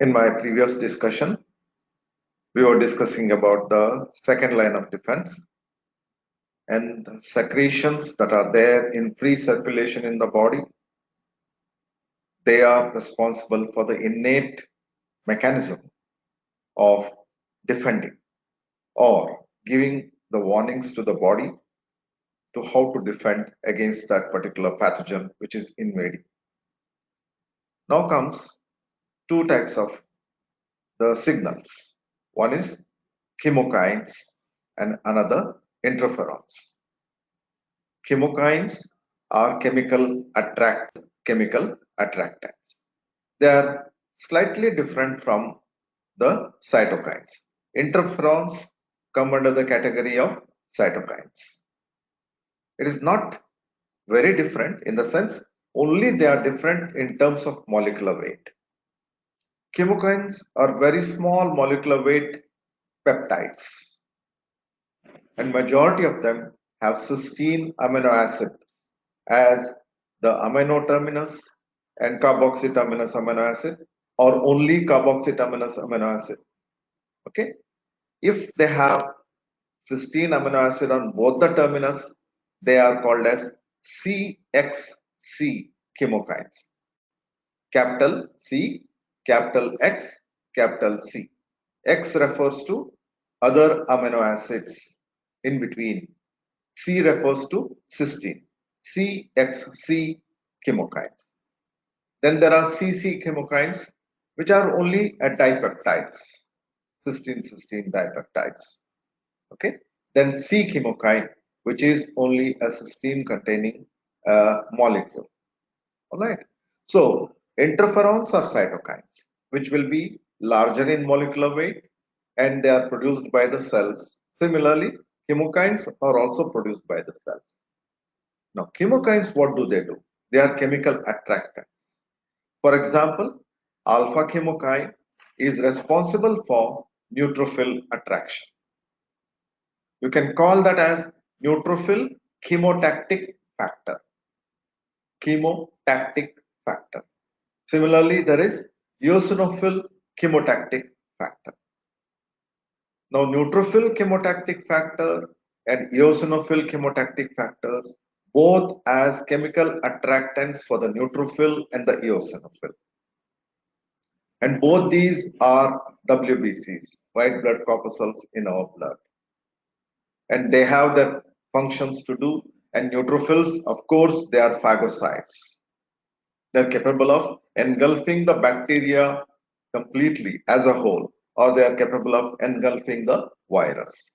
In my previous discussion, we were discussing about the second line of defense and the secretions that are there in free circulation in the body. They are responsible for the innate mechanism of defending or giving the warnings to the body to how to defend against that particular pathogen which is invading. Now comes two types of the signals. One is chemokines and another interferons. Chemokines are chemical attractants. They are slightly different from the cytokines. Interferons come under the category of cytokines. It is not very different in the sense only they are different in terms of molecular weight. Chemokines are very small molecular weight peptides, and majority of them have cysteine amino acid as the amino terminus and carboxy terminus amino acid, or only carboxy terminus amino acid. Okay, if they have cysteine amino acid on both the terminus, they are called as CXC chemokines. Capital C, capital X, capital C. X refers to other amino acids in between. C refers to cysteine. CXC chemokines. Then there are CC chemokines, which are only dipeptides, cysteine dipeptides. Okay. Then C chemokine, which is only a cysteine containing molecule. All right. So interferons are cytokines, which will be larger in molecular weight, and they are produced by the cells. Similarly, chemokines are also produced by the cells. Now, chemokines, what do? They are chemical attractants. For example, alpha chemokine is responsible for neutrophil attraction. You can call that as neutrophil chemotactic factor. Chemotactic factor. Similarly, there is eosinophil chemotactic factor. Now, neutrophil chemotactic factor and eosinophil chemotactic factors both as chemical attractants for the neutrophil and the eosinophil. And both these are WBCs, white blood corpuscles in our blood. And they have their functions to do. And neutrophils, of course, they are phagocytes. They're capable of engulfing the bacteria completely as a whole, or they are capable of engulfing the virus.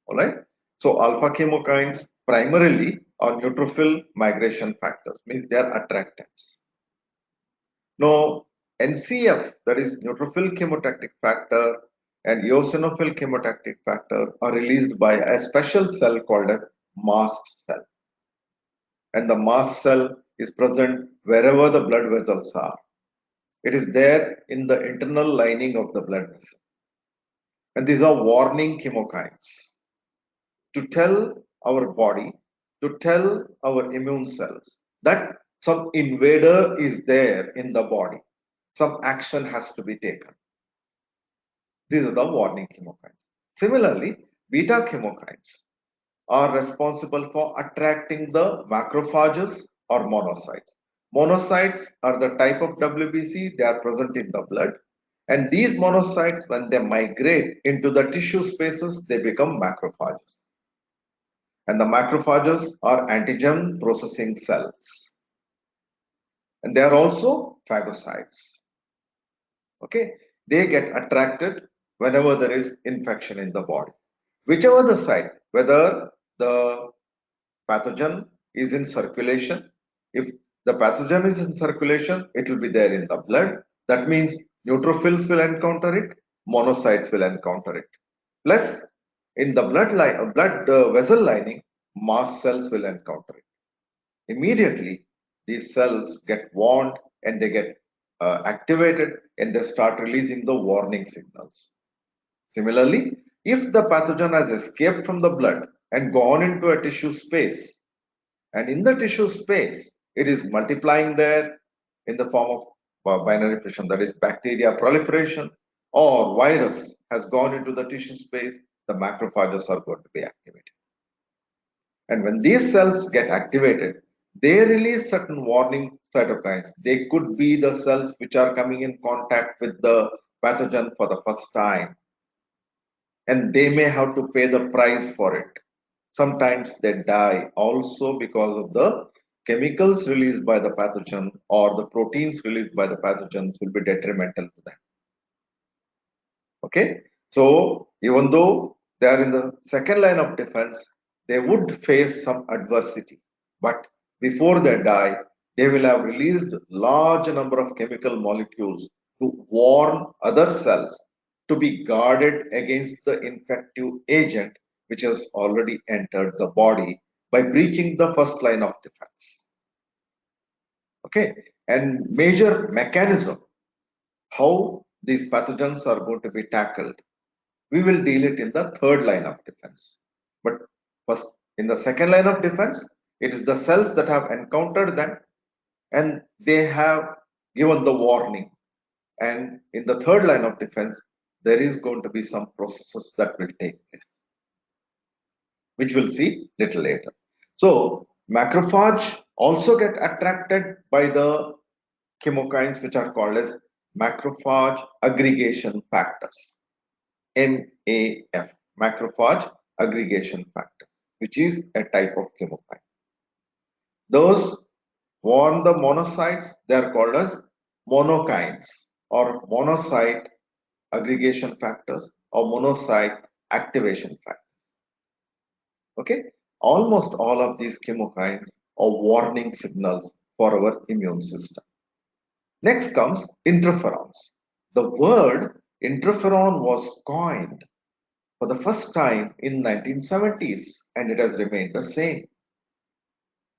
All right. So alpha chemokines primarily are neutrophil migration factors, means they are attractants. Now, NCF, that is neutrophil chemotactic factor, and eosinophil chemotactic factor are released by a special cell called as mast cell. And the mast cell is present wherever the blood vessels are. It is there in the internal lining of the blood vessel. And these are warning chemokines to tell our body, to tell our immune cells that some invader is there in the body. Some action has to be taken. These are the warning chemokines. Similarly, beta chemokines are responsible for attracting the macrophages or monocytes. Monocytes are the type of WBC, they are present in the blood. And these monocytes, when they migrate into the tissue spaces, they become macrophages. And the macrophages are antigen processing cells. And they are also phagocytes. Okay, they get attracted whenever there is infection in the body. Whichever the site, whether the pathogen is in circulation, if the pathogen is in circulation, it will be there in the blood. That means neutrophils will encounter it, monocytes will encounter it. Plus, in the blood vessel lining, mast cells will encounter it. Immediately, these cells get warned and they get activated and they start releasing the warning signals. Similarly, if the pathogen has escaped from the blood and gone into a tissue space, and in the tissue space, it is multiplying there in the form of binary fission, that is bacteria proliferation, or virus has gone into the tissue space, the macrophages are going to be activated. And when these cells get activated, they release certain warning cytokines. They could be the cells which are coming in contact with the pathogen for the first time, and they may have to pay the price for it. Sometimes they die also because of the chemicals released by the pathogen, or the proteins released by the pathogens will be detrimental to them. Okay, so even though they are in the second line of defense, they would face some adversity, but before they die, they will have released large number of chemical molecules to warn other cells to be guarded against the infective agent which has already entered the body by breaching the first line of defense. Okay, and major mechanism how these pathogens are going to be tackled, we will deal it in the third line of defense. But first, in the second line of defense, it is the cells that have encountered them and they have given the warning. And in the third line of defense, there is going to be some processes that will take place, which we'll see little later. So macrophage also get attracted by the chemokines which are called as macrophage aggregation factors. MAF, macrophage aggregation factors, which is a type of chemokine. Those warn the monocytes, they are called as monokines or monocyte aggregation factors or monocyte activation factors. Okay, almost all of these chemokines are warning signals for our immune system. Next comes interferons. The word interferon was coined for the first time in 1970s, and it has remained the same.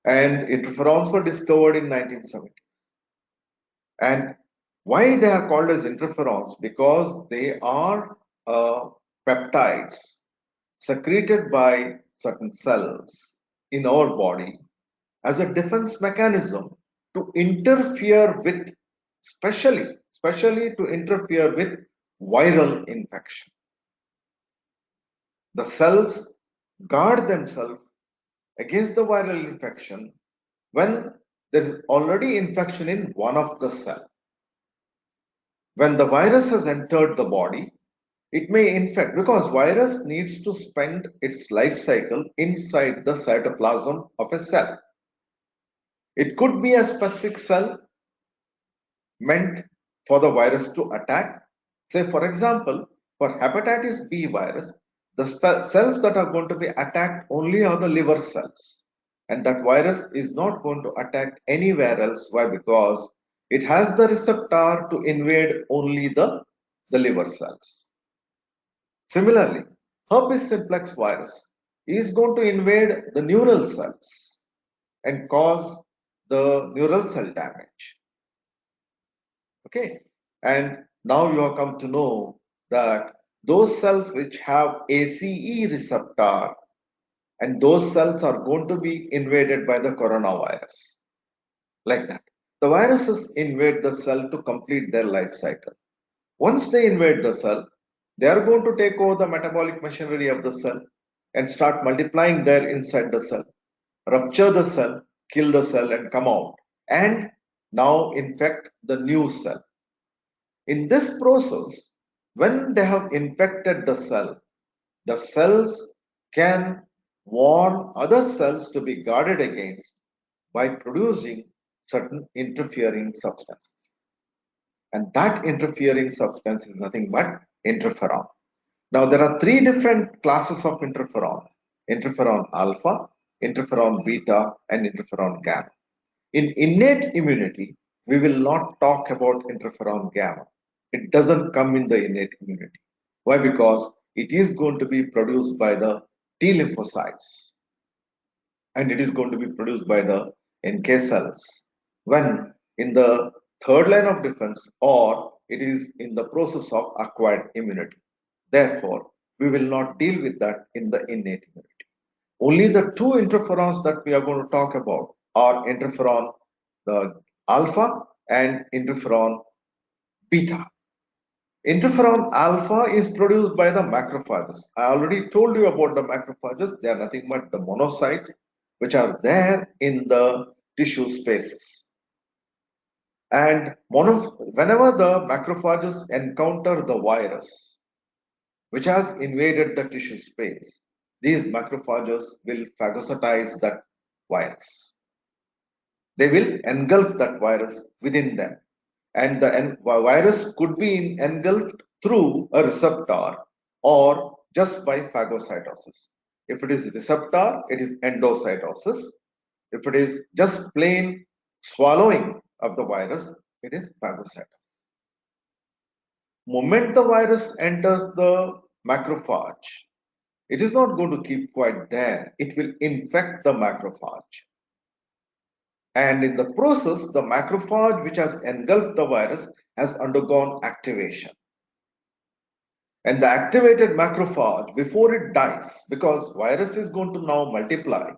And interferons were discovered in 1970s. And why they are called as interferons? Because they are peptides secreted by certain cells in our body as a defense mechanism to interfere with, especially to interfere with viral infection. The cells guard themselves against the viral infection when there is already infection in one of the cells. When the virus has entered the body, it may infect because virus needs to spend its life cycle inside the cytoplasm of a cell. It could be a specific cell meant for the virus to attack. Say, for example, for hepatitis B virus, the cells that are going to be attacked only are the liver cells. And that virus is not going to attack anywhere else. Why? Because it has the receptor to invade only the liver cells. Similarly, herpes simplex virus is going to invade the neural cells and cause the neural cell damage. Okay, and now you have come to know that those cells which have ACE receptor, and those cells are going to be invaded by the coronavirus. Like that, the viruses invade the cell to complete their life cycle. Once they invade the cell, they are going to take over the metabolic machinery of the cell and start multiplying there inside the cell, rupture the cell, kill the cell, and come out, and now infect the new cell. In this process, when they have infected the cells can warn other cells to be guarded against by producing certain interfering substances. And that interfering substance is nothing but interferon. Now, there are three different classes of interferon: interferon alpha, interferon beta, and interferon gamma. In innate immunity, we will not talk about interferon gamma. It doesn't come in the innate immunity. Why? Because it is going to be produced by the T lymphocytes and it is going to be produced by the NK cells when in the third line of defense or it is in the process of acquired immunity. Therefore, we will not deal with that in the innate immunity. Only the two interferons that we are going to talk about are interferon the alpha and interferon beta. Interferon alpha is produced by the macrophages. I already told you about the macrophages. They are nothing but the monocytes which are there in the tissue spaces. And whenever the macrophages encounter the virus which has invaded the tissue space, these macrophages will phagocytize that virus. They will engulf that virus within them. And the virus could be engulfed through a receptor or just by phagocytosis. If it is receptor, it is endocytosis. If it is just plain swallowing of the virus, it is phagocytosis. Moment the virus enters the macrophage, it is not going to keep quiet there. It will infect the macrophage. And in the process, the macrophage which has engulfed the virus has undergone activation. And the activated macrophage, before it dies, because virus is going to now multiply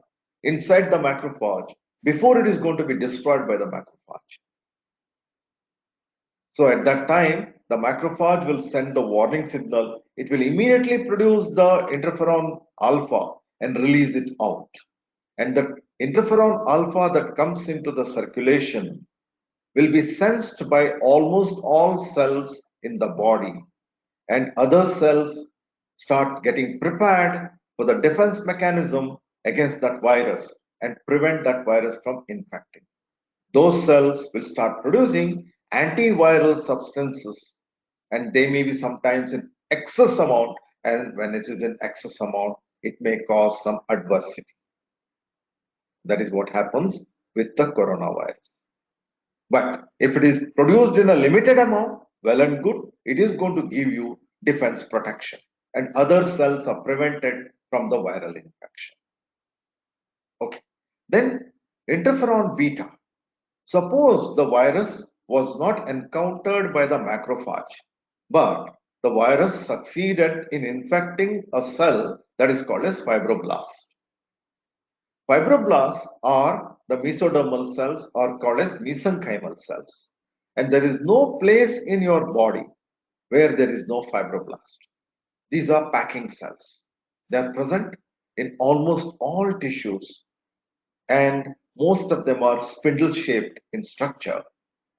inside the macrophage before it is going to be destroyed by the macrophage. So at that time, the macrophage will send the warning signal. It will immediately produce the interferon alpha and release it out. And the interferon alpha that comes into the circulation will be sensed by almost all cells in the body, and other cells start getting prepared for the defense mechanism against that virus and prevent that virus from infecting. Those cells will start producing antiviral substances, and they may be sometimes in excess amount, and when it is in excess amount, it may cause some adversity. That is what happens with the coronavirus. But if it is produced in a limited amount, well and good, it is going to give you defense protection, and other cells are prevented from the viral infection. Okay. Then interferon beta. Suppose the virus was not encountered by the macrophage, but the virus succeeded in infecting a cell that is called as fibroblast. Fibroblasts are the mesodermal cells or called as mesenchymal cells. And there is no place in your body where there is no fibroblast. These are packing cells. They are present in almost all tissues, and most of them are spindle shaped in structure,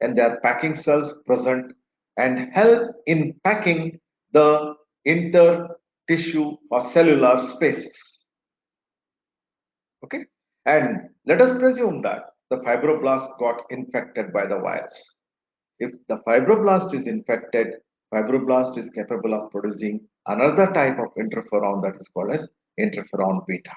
and they are packing cells present and help in packing the inter tissue or cellular spaces. Okay, and let us presume that the fibroblast got infected by the virus. If the fibroblast is infected, fibroblast is capable of producing another type of interferon that is called as interferon beta.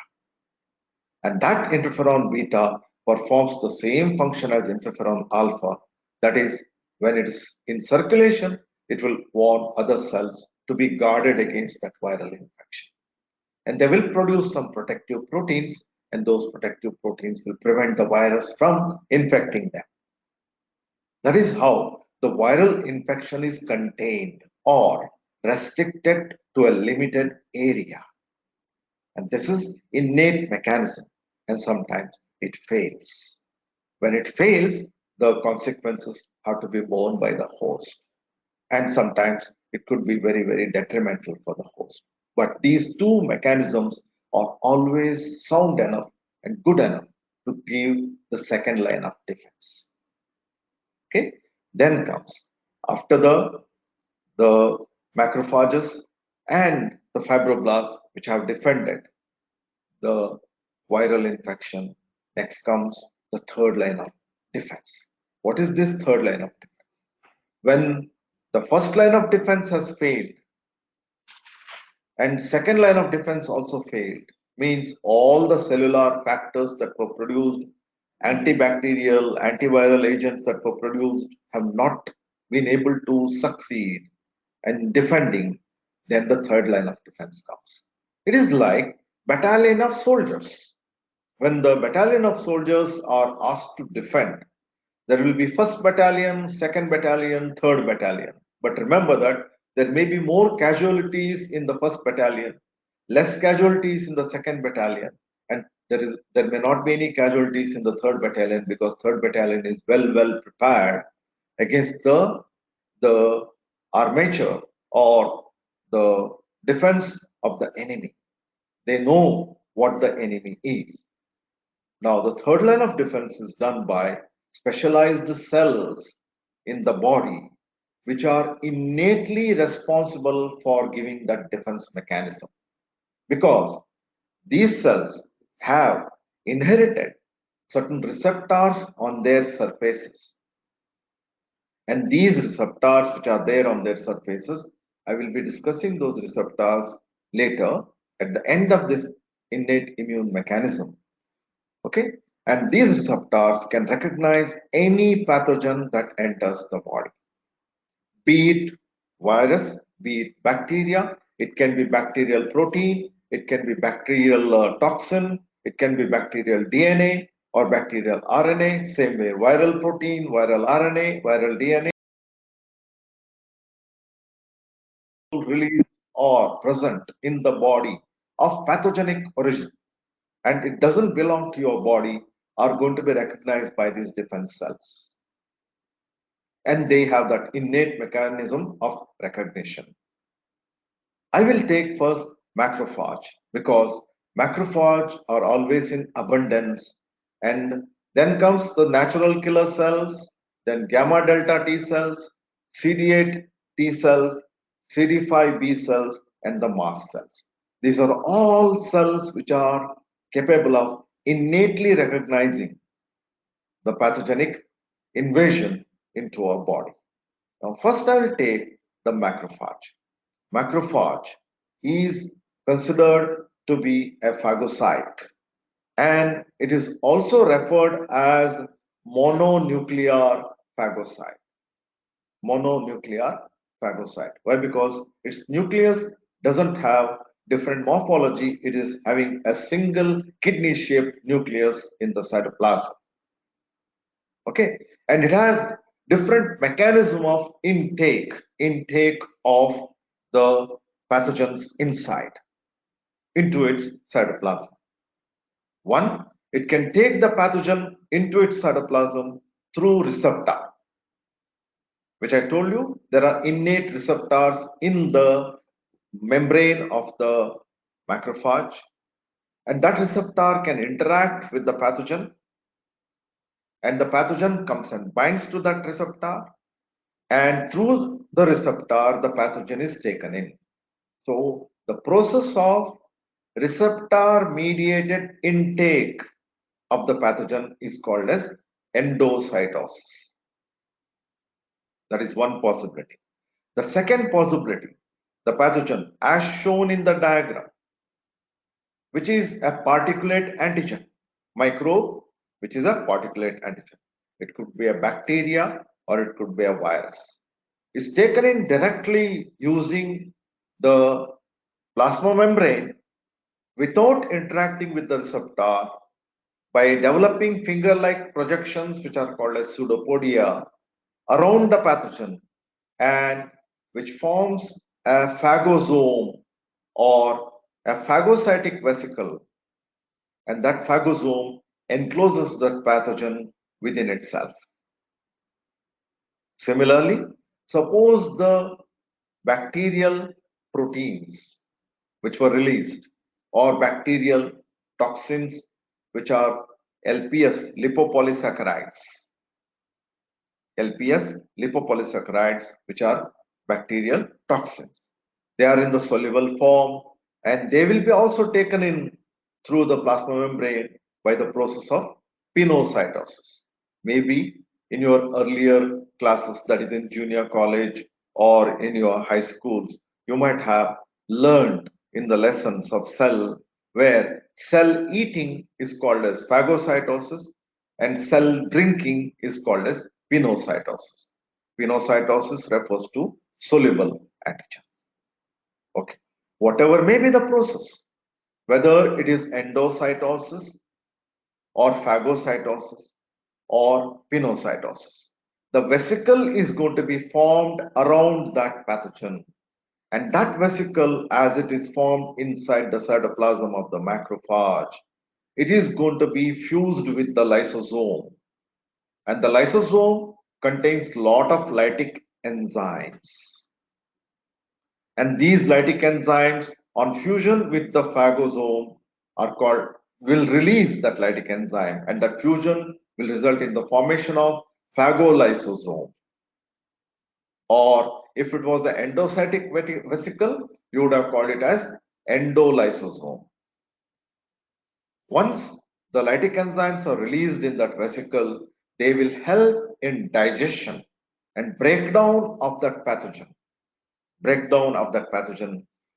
And that interferon beta performs the same function as interferon alpha. That is, when it is in circulation, it will warn other cells to be guarded against that viral infection. And they will produce some protective proteins, and those protective proteins will prevent the virus from infecting them. That is how the viral infection is contained or restricted to a limited area. And this is innate mechanism, and sometimes it fails. When it fails, the consequences have to be borne by the host. And sometimes it could be very, very detrimental for the host. But these two mechanisms are always sound enough and good enough to give the second line of defense. Okay, then comes after the macrophages and the fibroblasts which have defended the viral infection. Next comes the third line of defense. What is this third line of defense? When the first line of defense has failed and second line of defense also failed, means all the cellular factors that were produced, antibacterial, antiviral agents that were produced have not been able to succeed in defending, then the third line of defense comes. It is like battalion of soldiers. When the battalion of soldiers are asked to defend, there will be first battalion, second battalion, third battalion. But remember that there may be more casualties in the first battalion, less casualties in the second battalion, and there may not be any casualties in the third battalion because third battalion is well prepared against the armature or the defense of the enemy. They know what the enemy is. Now, the third line of defense is done by specialized cells in the body, which are innately responsible for giving that defense mechanism. Because these cells have inherited certain receptors on their surfaces. And these receptors, which are there on their surfaces, I will be discussing those receptors later at the end of this innate immune mechanism. Okay, and these receptors can recognize any pathogen that enters the body, be it virus, be it bacteria. It can be bacterial protein, it can be bacterial toxin, it can be bacterial DNA or bacterial RNA. Same way, viral protein, viral RNA, viral DNA released or present in the body of pathogenic origin, and it doesn't belong to your body, are going to be recognized by these defense cells, and they have that innate mechanism of recognition. I will take first macrophage, because macrophage are always in abundance, and then comes the natural killer cells, then gamma delta T cells, CD8 T cells, CD5 B cells, and the mast cells. These are all cells which are capable of innately recognizing the pathogenic invasion into our body. Now, first I will take the macrophage. Macrophage is considered to be a phagocyte, and it is also referred as mononuclear phagocyte. Mononuclear phagocyte. Why? Because its nucleus doesn't have different morphology. It is having a single kidney-shaped nucleus in the cytoplasm. Okay, and it has different mechanism of intake of the pathogens inside into its cytoplasm. One, it can take the pathogen into its cytoplasm through receptor, which I told you there are innate receptors in the membrane of the macrophage, and that receptor can interact with the pathogen, and the pathogen comes and binds to that receptor, and through the receptor the pathogen is taken in. So the process of receptor mediated intake of the pathogen is called as endocytosis. That is one possibility. The second possibility, the pathogen as shown in the diagram, which is a particulate antigen, microbe, which is a particulate antigen. It could be a bacteria or it could be a virus. Is taken in directly using the plasma membrane without interacting with the receptor by developing finger-like projections, which are called as pseudopodia, around the pathogen, and which forms a phagosome or a phagocytic vesicle, and that phagosome encloses the pathogen within itself. Similarly, suppose the bacterial proteins which were released or bacterial toxins, which are LPS, lipopolysaccharides, which are bacterial toxins. They are in the soluble form, and they will be also taken in through the plasma membrane by the process of pinocytosis. Maybe in your earlier classes, that is in junior college or in your high schools, you might have learned in the lessons of cell, where cell eating is called as phagocytosis and cell drinking is called as pinocytosis. Pinocytosis refers to soluble antigen. Okay, whatever may be the process, whether it is endocytosis or phagocytosis or pinocytosis, the vesicle is going to be formed around that pathogen, and that vesicle, as it is formed inside the cytoplasm of the macrophage, it is going to be fused with the lysosome, and the lysosome contains lot of enzymes. And these lytic enzymes on fusion with the phagosome are called, will release that lytic enzyme, and that fusion will result in the formation of phagolysosome. Or if it was the endocytic vesicle, you would have called it as endolysosome. Once the lytic enzymes are released in that vesicle, they will help in digestion and breakdown of that pathogen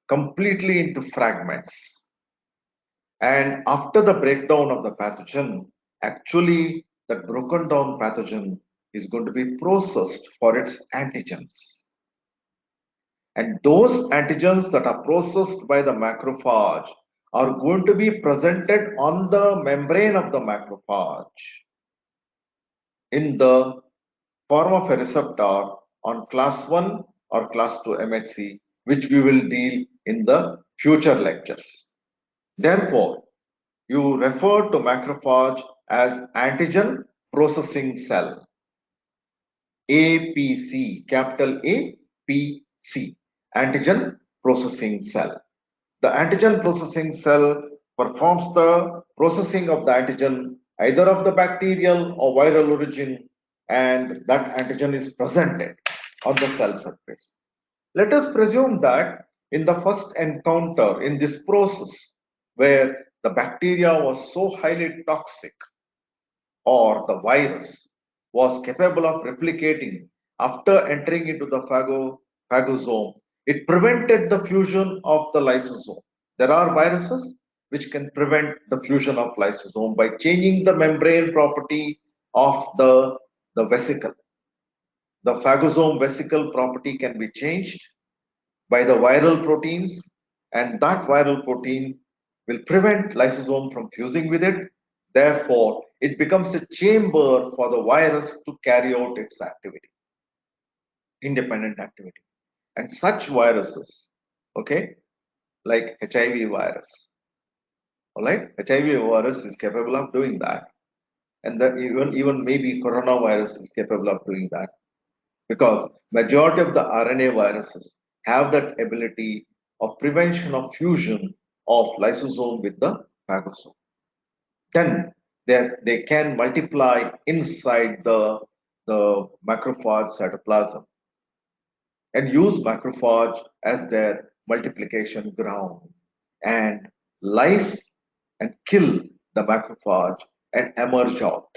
completely into fragments. And after the breakdown of the pathogen, actually that broken down pathogen is going to be processed for its antigens. And those antigens that are processed by the macrophage are going to be presented on the membrane of the macrophage in the form of a receptor on class 1 or class 2 MHC, which we will deal in the future lectures. Therefore, you refer to macrophage as antigen processing cell, APC, capital APC, antigen processing cell. The antigen processing cell performs the processing of the antigen either of the bacterial or viral origin, and that antigen is presented on the cell surface. Let us presume that in the first encounter in this process, where the bacteria was so highly toxic or the virus was capable of replicating after entering into the phagosome, it prevented the fusion of the lysosome. There are viruses which can prevent the fusion of lysosome by changing the membrane property of the vesicle. The phagosome vesicle property can be changed by the viral proteins, and that viral protein will prevent lysosome from fusing with it. Therefore, it becomes a chamber for the virus to carry out its activity, independent activity. And such viruses, okay, like HIV virus, all right, HIV virus is capable of doing that. And even maybe coronavirus is capable of doing that, because majority of the RNA viruses have that ability of prevention of fusion of lysosome with the phagosome. Then they can multiply inside the macrophage cytoplasm and use macrophage as their multiplication ground and lyse and kill the macrophage and emerge out.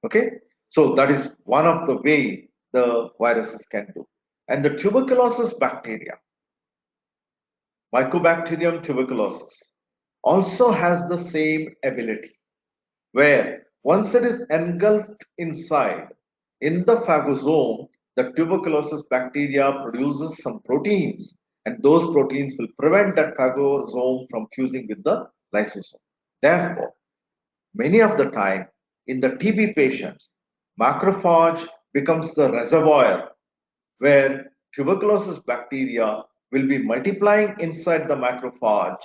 Okay, so that is one of the way the viruses can do. And the tuberculosis bacteria, Mycobacterium tuberculosis, also has the same ability, where once it is engulfed inside in the phagosome, the tuberculosis bacteria produces some proteins, and those proteins will prevent that phagosome from fusing with the lysosome. Therefore, many of the time in the TB patients, macrophage becomes the reservoir where tuberculosis bacteria will be multiplying inside the macrophage,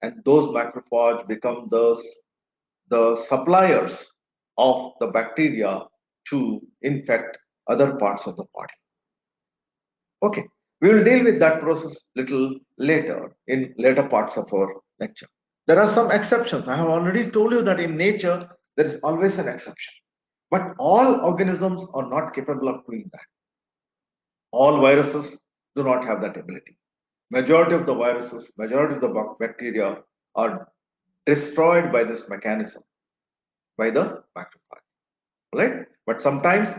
and those macrophage become the suppliers of the bacteria to infect other parts of the body. Okay, we will deal with that process little later in later parts of our lecture. There are some exceptions. I have already told you that in nature there is always an exception, but all organisms are not capable of doing that. All viruses do not have that ability. Majority of the viruses, majority of the bacteria are destroyed by this mechanism, by the macrophage, right? But sometimes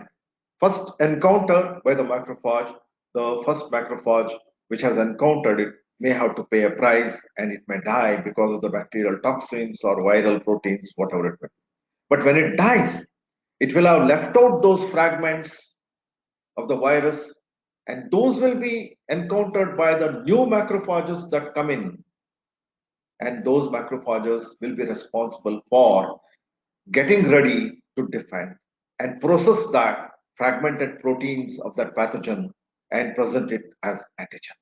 first encounter by the macrophage, the first macrophage which has encountered it may have to pay a price, and it may die because of the bacterial toxins or viral proteins, whatever it may be. But when it dies, it will have left out those fragments of the virus, and those will be encountered by the new macrophages that come in, and those macrophages will be responsible for getting ready to defend and process that fragmented proteins of that pathogen and present it as antigen.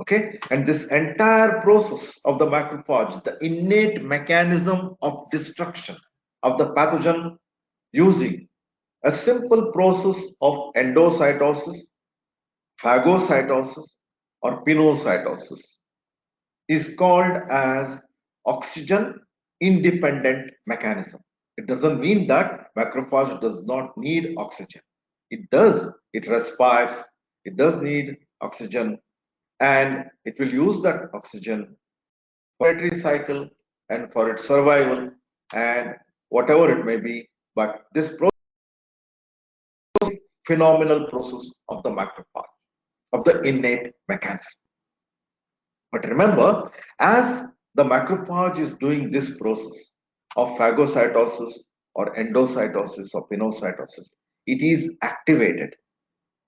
Okay, and this entire process of the macrophage, the innate mechanism of destruction of the pathogen using A simple process of endocytosis, phagocytosis, or pinocytosis is called as oxygen independent mechanism. It doesn't mean that macrophage does not need oxygen. It does. It respires. It does need oxygen, and it will use that oxygen for its respiratory cycle and for its survival and whatever it may be. But this process is phenomenal process of the macrophage, of the innate mechanism. But remember, as the macrophage is doing this process of phagocytosis or endocytosis or pinocytosis, it is activated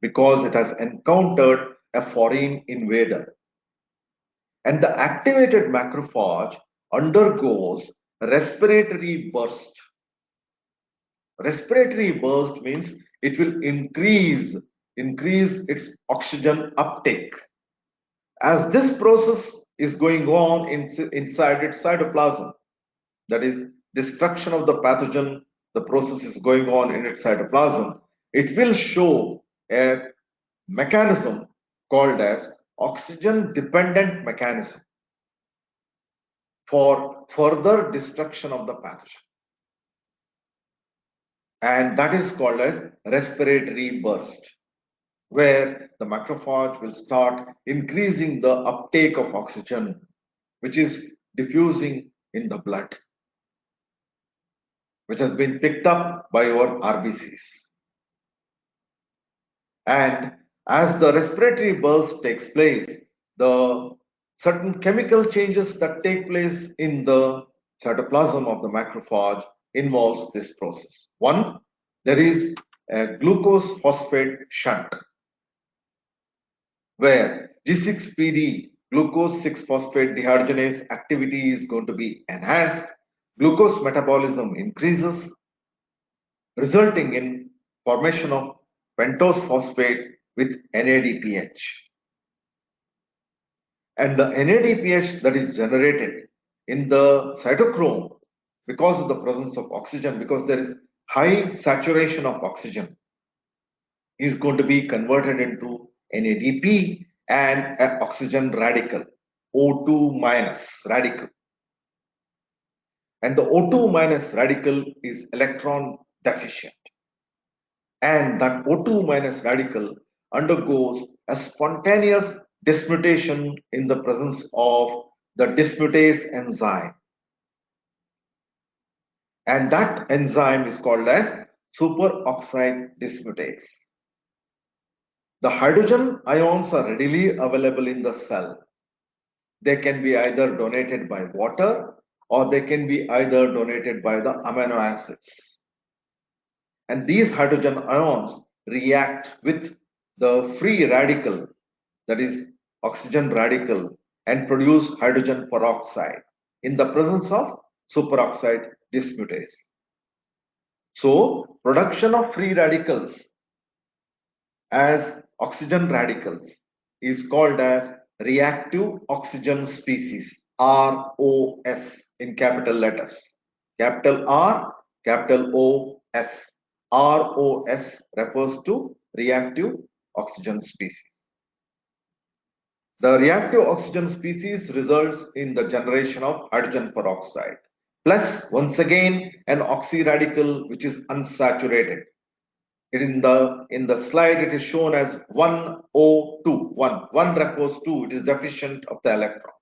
because it has encountered a foreign invader. And the activated macrophage undergoes respiratory burst. Respiratory burst means it will increase its oxygen uptake. As this process is going on inside its cytoplasm, that is destruction of the pathogen, the process is going on in its cytoplasm, it will show a mechanism called as oxygen dependent mechanism for further destruction of the pathogen, and that is called as respiratory burst, where the macrophage will start increasing the uptake of oxygen which is diffusing in the blood, which has been picked up by your RBCs. And as the respiratory burst takes place, the certain chemical changes that take place in the cytoplasm of the macrophage involves this process. One, there is a glucose phosphate shunt, where G6PD, glucose 6-phosphate dehydrogenase activity is going to be enhanced, glucose metabolism increases, resulting in formation of pentose phosphate with NADPH. And the NADPH that is generated in the cytochrome because of the presence of oxygen, because there is high saturation of oxygen, is going to be converted into NADP and an oxygen radical, O2 minus radical. And the O2 minus radical is electron deficient. And that O2 minus radical undergoes a spontaneous dismutation in the presence of the dismutase enzyme. And that enzyme is called as superoxide dismutase. The hydrogen ions are readily available in the cell. They can be either donated by water or they can be either donated by the amino acids. And these hydrogen ions react with the free radical, that is oxygen radical, and produce hydrogen peroxide in the presence of superoxide dismutase. So production of free radicals as oxygen radicals is called as reactive oxygen species, ROS, in capital letters. Capital R, capital OS. ROS refers to reactive oxygen species. The reactive oxygen species results in the generation of hydrogen peroxide, plus once again an oxy radical which is unsaturated. In the slide it is shown as 1O2. 1 refers to it is deficient of the electron.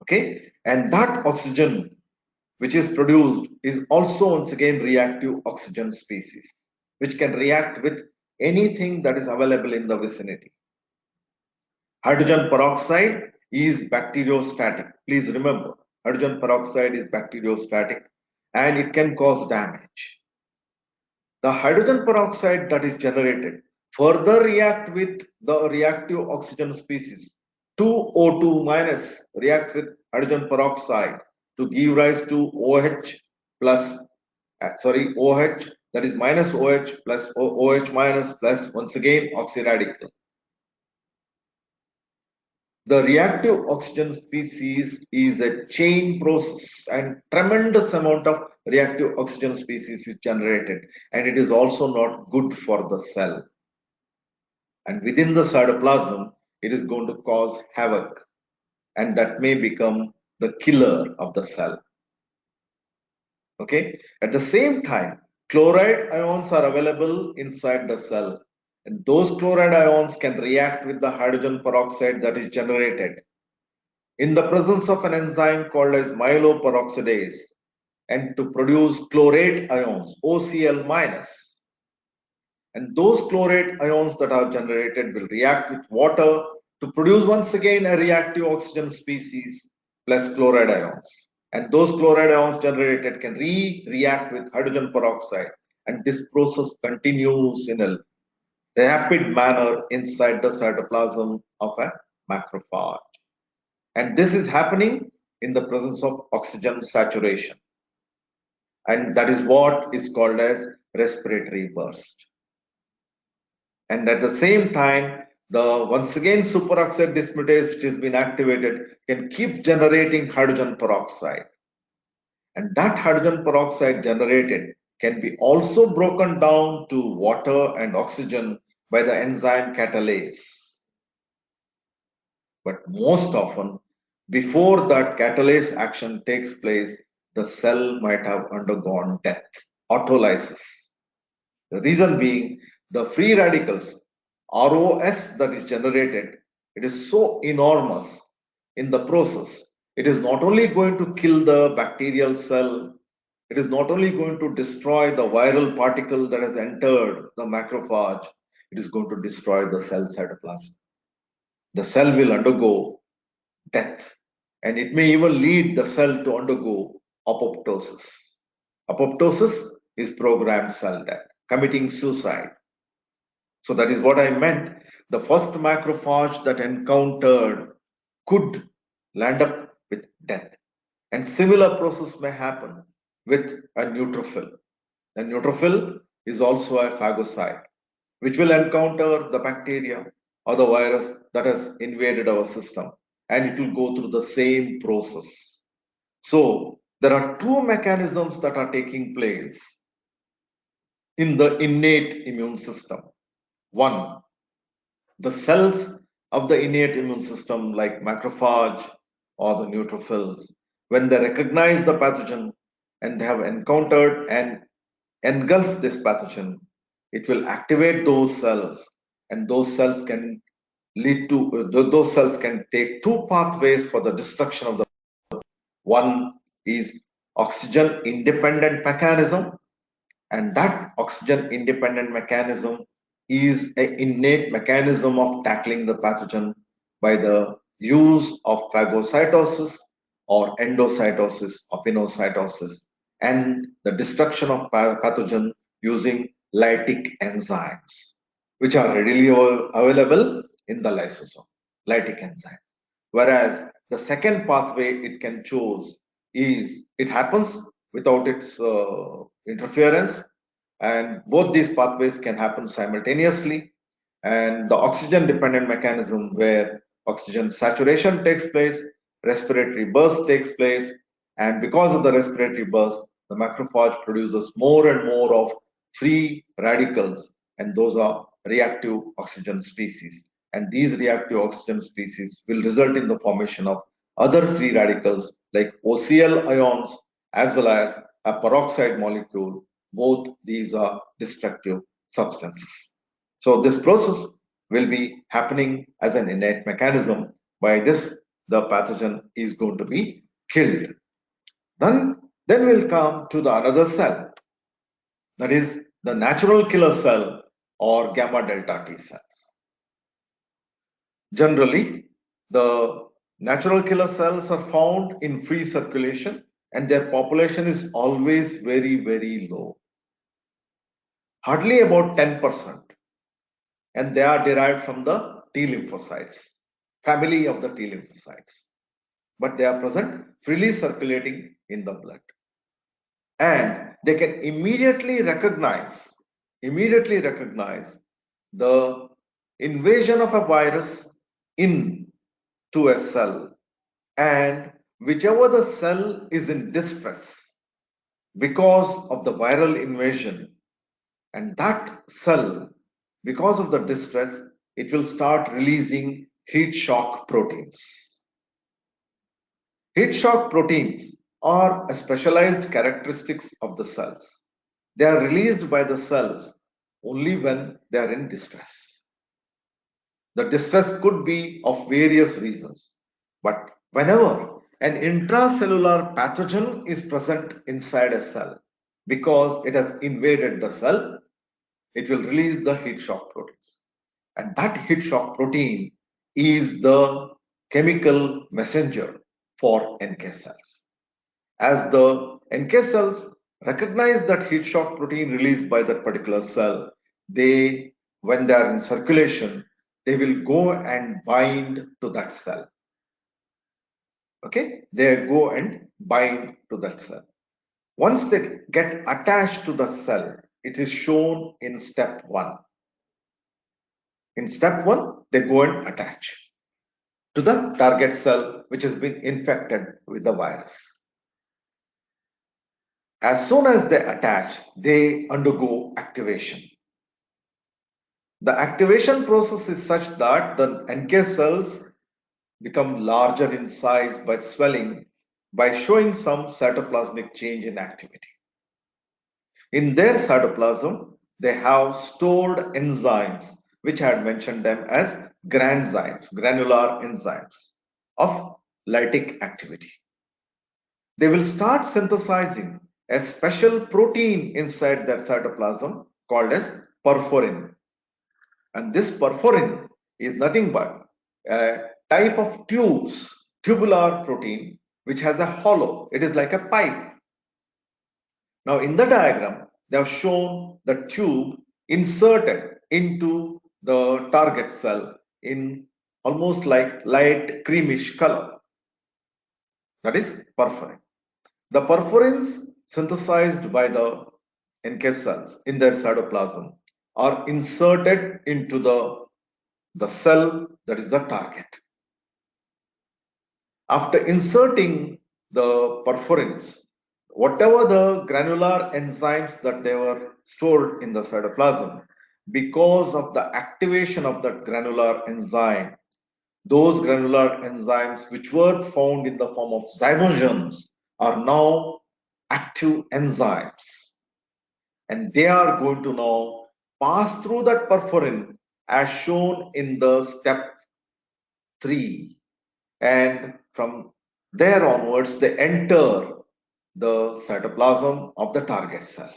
Okay, and that oxygen which is produced is also once again reactive oxygen species, which can react with anything that is available in the vicinity. Hydrogen peroxide is bacteriostatic. Please remember, hydrogen peroxide is bacteriostatic and it can cause damage. The hydrogen peroxide that is generated further react with the reactive oxygen species. 2O2 minus reacts with hydrogen peroxide to give rise to OH plus, OH, that is minus OH plus OH minus plus once again oxy radical. The reactive oxygen species is a chain process and tremendous amount of reactive oxygen species is generated, and it is also not good for the cell. And within the cytoplasm, it is going to cause havoc, and that may become the killer of the cell. Okay. At the same time, chloride ions are available inside the cell, and those chloride ions can react with the hydrogen peroxide that is generated in the presence of an enzyme called as myeloperoxidase, and to produce chlorate ions, OCl minus. And those chlorate ions that are generated will react with water to produce once again a reactive oxygen species plus chloride ions. And those chloride ions generated can react with hydrogen peroxide. And this process continues in a rapid manner inside the cytoplasm of a macrophage. And this is happening in the presence of oxygen saturation. And that is what is called as respiratory burst. And at the same time, the once again superoxide dismutase which has been activated can keep generating hydrogen peroxide. And that hydrogen peroxide generated can be also broken down to water and oxygen by the enzyme catalase. But most often, before that catalase action takes place, the cell might have undergone death, autolysis. The reason being the free radicals, ROS that is generated, it is so enormous in the process. It is not only going to kill the bacterial cell, it is not only going to destroy the viral particle that has entered the macrophage, it is going to destroy the cell cytoplasm. The cell will undergo death, and it may even lead the cell to undergo apoptosis. Apoptosis is programmed cell death, committing suicide. So that is what I meant. The first macrophage that encountered could land up with death. And similar process may happen with a neutrophil. A neutrophil is also a phagocyte, which will encounter the bacteria or the virus that has invaded our system, and it will go through the same process. So there are two mechanisms that are taking place in the innate immune system. One, the cells of the innate immune system like macrophage or the neutrophils, when they recognize the pathogen and they have encountered and engulfed this pathogen, it will activate those cells, and those cells can lead to those cells can take two pathways for the destruction of the. One is oxygen independent mechanism, and that oxygen independent mechanism is an innate mechanism of tackling the pathogen by the use of phagocytosis or endocytosis or pinocytosis, and the destruction of pathogen using lytic enzymes which are readily available in the lysosome, lytic enzyme. Whereas the second pathway it can choose is, it happens without its interference, and both these pathways can happen simultaneously. And the oxygen dependent mechanism, where oxygen saturation takes place, respiratory burst takes place, and because of the respiratory burst, the macrophage produces more and more of free radicals, and those are reactive oxygen species. And these reactive oxygen species will result in the formation of other free radicals like OCl ions as well as a peroxide molecule. Both these are destructive substances. So this process will be happening as an innate mechanism. By this, the pathogen is going to be killed. Then we'll come to the another cell, that is the natural killer cell or gamma delta T cells. Generally, the natural killer cells are found in free circulation, and their population is always very, very low. Hardly about 10%. And they are derived from the T lymphocytes, family of the T lymphocytes. But they are present freely circulating in the blood. And they can immediately recognize the invasion of a virus in to a cell, and whichever the cell is in distress because of the viral invasion, and that cell, because of the distress, it will start releasing heat shock proteins. Heat shock proteins are a specialized characteristics of the cells. They are released by the cells only when they are in distress. The distress could be of various reasons, but whenever an intracellular pathogen is present inside a cell because it has invaded the cell, it will release the heat shock proteins. And that heat shock protein is the chemical messenger for NK cells. As the NK cells recognize that heat shock protein released by that particular cell, they, when they are in circulation, they will go and bind to that cell. Okay, they go and bind to that cell. Once they get attached to the cell, it is shown in step 1. In step 1, they go and attach to the target cell which has been infected with the virus. As soon as they attach, they undergo activation. The activation process is such that the NK cells become larger in size by swelling, by showing some cytoplasmic change in activity. In their cytoplasm, they have stored enzymes, which I had mentioned them as granzymes, granular enzymes of lytic activity. They will start synthesizing a special protein inside their cytoplasm called as perforin. And this perforin is nothing but a type of tubular protein which has a hollow. It is like a pipe. Now in the diagram, they have shown the tube inserted into the target cell in almost like light creamish color. That is perforin. The perforins synthesized by the NK cells in their cytoplasm are inserted into the cell that is the target. After inserting the perforins, whatever the granular enzymes that they were stored in the cytoplasm, because of the activation of that granular enzyme, those granular enzymes which were found in the form of zymogens are now active enzymes, and they are going to now pass through that perforin as shown in the step 3, and from there onwards they enter the cytoplasm of the target cell.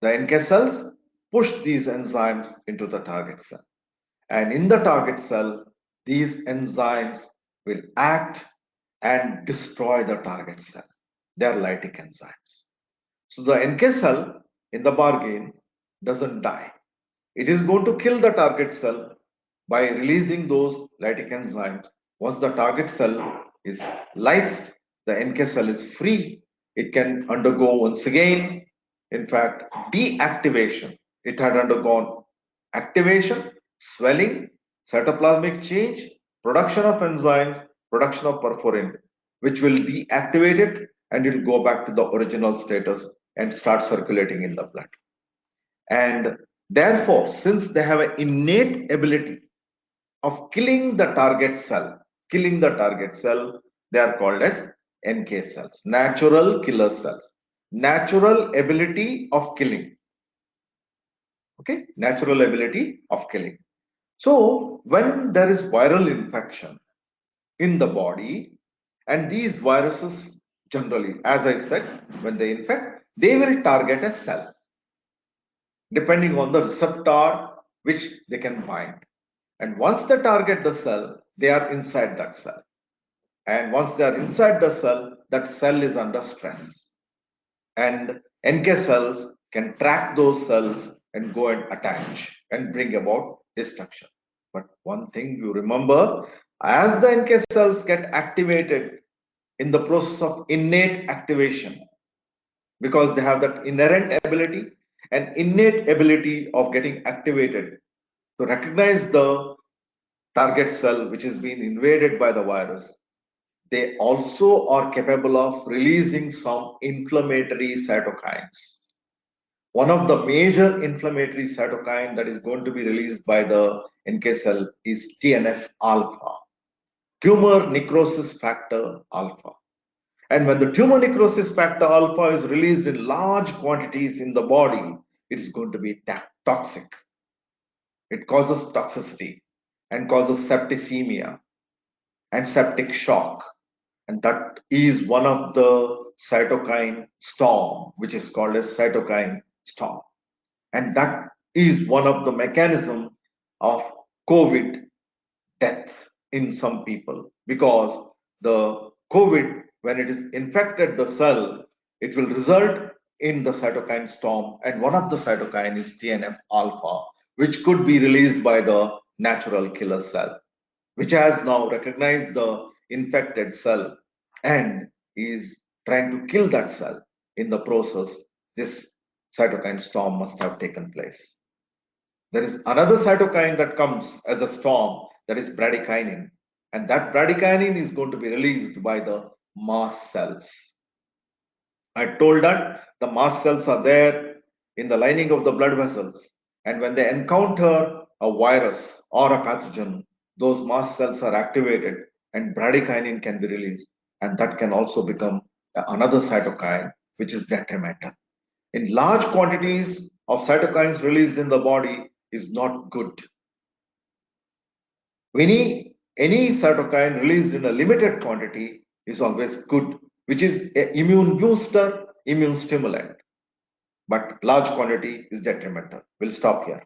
The NK cells push these enzymes into the target cell, and in the target cell these enzymes will act and destroy the target cell. They are lytic enzymes. So the NK cell in the bargain doesn't die. It is going to kill the target cell by releasing those lytic enzymes. Once the target cell is lysed, the NK cell is free. It can undergo once again, in fact, deactivation. It had undergone activation, swelling, cytoplasmic change, production of enzymes, production of perforin, which will deactivate it, and it will go back to the original status and start circulating in the blood. And therefore, since they have an innate ability of killing the target cell, they are called as NK cells, natural killer cells. Natural ability of killing. Okay, natural ability of killing. So when there is viral infection in the body, and these viruses generally, as I said, when they infect, they will target a cell depending on the receptor which they can bind. And once they target the cell, they are inside that cell. And once they are inside the cell, that cell is under stress. And NK cells can track those cells and go and attach and bring about destruction. But one thing you remember, as the NK cells get activated in the process of innate activation, because they have that inherent ability and innate ability of getting activated to recognize the target cell which is being invaded by the virus, they also are capable of releasing some inflammatory cytokines. One of the major inflammatory cytokine that is going to be released by the NK cell is TNF alpha, tumor necrosis factor alpha. And when the tumor necrosis factor alpha is released in large quantities in the body, it is going to be toxic. It causes toxicity and causes septicemia and septic shock. And that is one of the cytokine storm, which is called as cytokine storm. And that is one of the mechanism of COVID death in some people, because the COVID, when it is infected the cell, it will result in the cytokine storm, and one of the cytokine is TNF alpha, which could be released by the natural killer cell, which has now recognized the infected cell and is trying to kill that cell. In the process, this cytokine storm must have taken place. There is another cytokine that comes as a storm, that is bradykinin, and that bradykinin is going to be released by the mast cells. I told that the mast cells are there in the lining of the blood vessels, and when they encounter a virus or a pathogen, those mast cells are activated and bradykinin can be released, and that can also become another cytokine which is detrimental. In large quantities of cytokines released in the body is not good. Any cytokine released in a limited quantity is always good, which is an immune booster, immune stimulant. But large quantity is detrimental. We'll stop here.